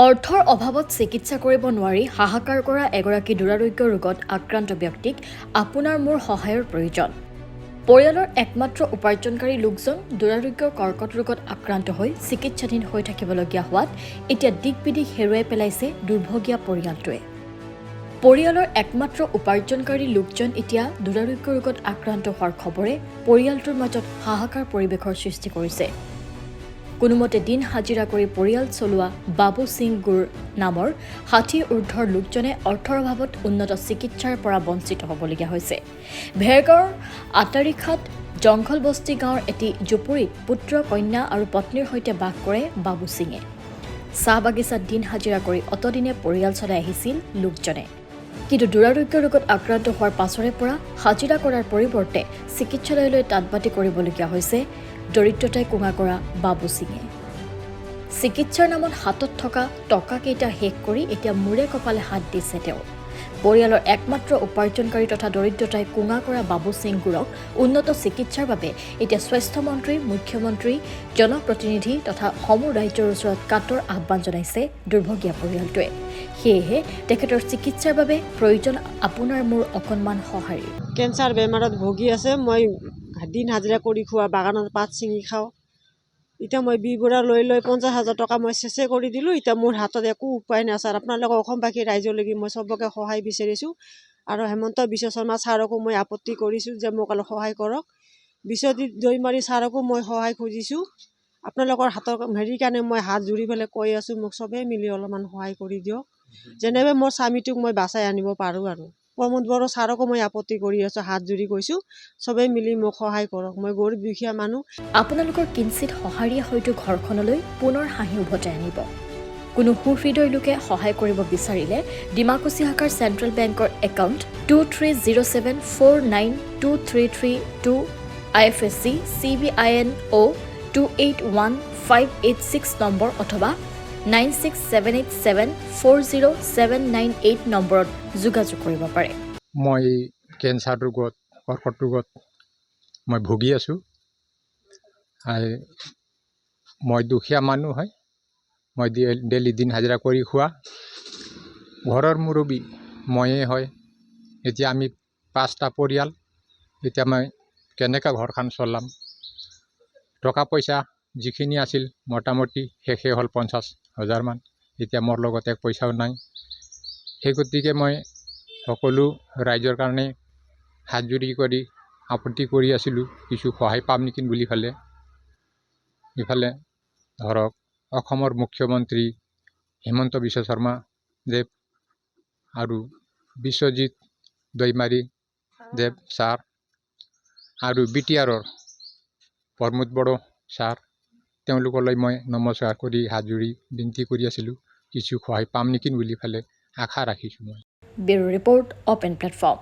অৰ্থৰ অভাৱত চিকিৎসা কৰিব নোৱাৰি হাহাকাৰ কৰা এগৰাকী দুৰাৰোগ্য ৰোগত আক্ৰান্ত ব্যক্তিক আপোনাৰ মোৰ সহায়ৰ প্ৰয়োজন। পৰিয়ালৰ একমাত্ৰ উপাৰ্জনকাৰী লোকজন দুৰাৰোগ্য কৰ্কট ৰোগত আক্ৰান্ত হৈ চিকিৎসাধীন হৈ থাকিবলগীয়া হোৱাত এতিয়া দিক-বিদিক হেৰুৱাই পেলাইছে দুৰ্ভগীয়া পৰিয়ালটোৱে। পৰিয়ালৰ একমাত্ৰ উপাৰ্জনকাৰী লোকজন এতিয়া দুৰাৰোগ্য ৰোগত আক্ৰান্ত হোৱাৰ খবৰে পৰিয়ালটোৰ মাজত হাহাকাৰ পৰিৱেশৰ সৃষ্টি কৰিছে। কোনোমতে দিন হাজিৰা কৰি পৰিয়াল চলোৱা বাবু সিং গুৰ নামৰ ৬০ ঊৰ্ধৰ লোকজনে অৰ্থৰ অভাৱত উন্নত চিকিৎসাৰ পৰা বঞ্চিত হ'বলগীয়া হৈছে। ভেৰগাঁৱৰ আটাৰিখাত জংঘলবস্তি গাঁৱৰ এটি জুপুৰিত পুত্ৰ, কন্যা আৰু পত্নীৰ সৈতে বাস কৰে বাবু সিঙে। চাহ বাগিচাত দিন হাজিৰা কৰি অতদিনে পৰিয়াল চলাই আহিছিল লোকজনে। কিন্তু দুৰাৰোগ্য ৰোগত আক্ৰান্ত হোৱাৰ পাছৰে পৰা হাজিৰা কৰাৰ পৰিৱৰ্তে চিকিৎসালয়লৈ তাঁতবাতি কৰিবলগীয়া হৈছে দৰিদ্ৰতাই কোঙা কৰা বাবু সিঙে। চিকিৎসাৰ নামত হাতত থকা টকাকেইটা শেষ কৰি এতিয়া মূৰে কপালে হাত দিছে তেওঁ। পৰিয়ালৰ একমাত্ৰ উপাৰ্জনকাৰী তথা দৰিদ্ৰতাই কোঙা কৰা বাবু সিং গুৰক উন্নত চিকিৎসাৰ বাবে এতিয়া স্বাস্থ্যমন্ত্ৰী, মুখ্যমন্ত্ৰী, জনপ্ৰতিনিধি তথা সমূহ ৰাজ্যৰ ওচৰত কাতৰ আহ্বান জনাইছে দুৰ্ভগীয়া পৰিয়ালটোৱে। সেয়েহে তেখেতৰ চিকিৎসাৰ বাবে প্ৰয়োজন আপোনাৰ মোৰ অকণমান সঁহাৰি। কেঞ্চাৰ বেমাৰত ভুগি আছে। মই দিন হাজিৰা কৰি খোৱা বাগানত পাত ছিঙি খাওঁ। এতিয়া মই বিবৰা লৈ ৫০,০০০ টকা মই চেচে কৰি দিলোঁ। এতিয়া মোৰ হাতত একো উপায় নাই ছাৰ। আপোনালোকে অসমবাসী ৰাইজলৈকে মই চবকে সহায় বিচাৰিছোঁ আৰু হেমন্ত বিশ্ব শৰ্মা ছাৰকো মই আপত্তি কৰিছোঁ যে মোক অলপ সহায় কৰক। বিশ্বজিৎ দৈমাৰী ছাৰকো মই সহায় খুজিছোঁ। আপোনালোকৰ হাতৰ হেৰি কাৰণে মই হাত জুৰি পেলাই কৈ আছোঁ, মোক চবেই মিলি অলপমান সহায় কৰি দিয়ক, যেনেকৈ মোৰ স্বামীটোক মই বাচাই আনিব পাৰোঁ। আৰু প্ৰমোদ বড়ো ছাৰকো মই আপত্তি কৰি আছোঁ, হাত জুৰি কৈছোঁ, চবেই মিলি মোক সহায় কৰক। মই গৰীব দুখীয়া মানুহ। আপোনালোকৰ কিঞ্চিত সঁহাৰিয়ে হয়তো ঘৰখনলৈ পুনৰ হাঁহি উভতাই আনিব। কোনো সুহৃদয় লোকে সহায় কৰিব বিচাৰিলে ডিমাকুচি শাখাৰ চেণ্ট্ৰেল বেংকৰ একাউণ্ট 2307492332 IFSC CBINO 281586 নম্বৰ অথবা 9678740798 নম্বৰত যোগাযোগ কৰিব পাৰে। মই কেঞ্চাৰ ৰোগত, কৰ্কট ৰোগত মই ভুগি আছোঁ। মই দুখীয়া মানুহ হয়। মই ডেইলি দিন হাজিৰা কৰি খোৱা ঘৰৰ মুৰব্বী ময়ে হয়। এতিয়া আমি 5টা পৰিয়াল। এতিয়া মই কেনেকৈ ঘৰখন চলাম? টকা পইচা যিখিনি আছিল মোটামুটি শেষে হ'ল 50,000 মান। এতিয়া মোৰ লগত এক পইচাও নাই। সেই গতিকে মই সকলো ৰাইজৰ কাৰণে হাত জুৰি কৰি আপত্তি কৰি আছিলোঁ, কিছু সহায় পাম নেকি বুলি ফালে। ইফালে ধৰক অসমৰ মুখ্যমন্ত্ৰী হিমন্ত বিশ্ব শৰ্মা দেৱ আৰু বিশ্বজিৎ দৈমাৰী দেৱ ছাৰ আৰু BTRৰ প্ৰমোদ বড়ো ছাৰ, তেওঁলোকলৈ মই নমস্কাৰ কৰি হাত জুৰি বিনতি কৰি আছিলোঁ, কিছু সহায় পাম নেকি বুলি ফালে আশা ৰাখিছোঁ মই। Bureau report, open platform.